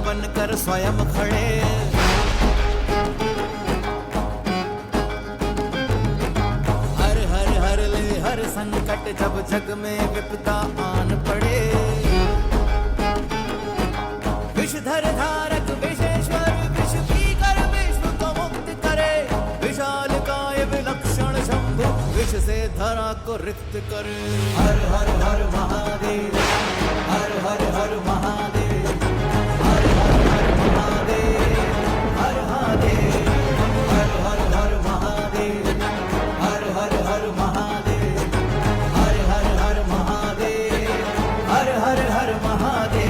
बनकर स्वयं खड़े। हर हर हर ले हर संकट जब जग में विपदा आन पड़े। विषधर धारक विशेश्वर विष पीकर विश्व को मुक्त करे। विशाल काय विलक्षण शंभु विष से धरा को रिक्त करे। हर हर हर महादेव, हर हर हर महादेव, हर हर हर महादेव, हर महादेव, हर हर हर महादेव, हर हर हर महादेव, हर हर हर महादेव, हर हर हर महादेव।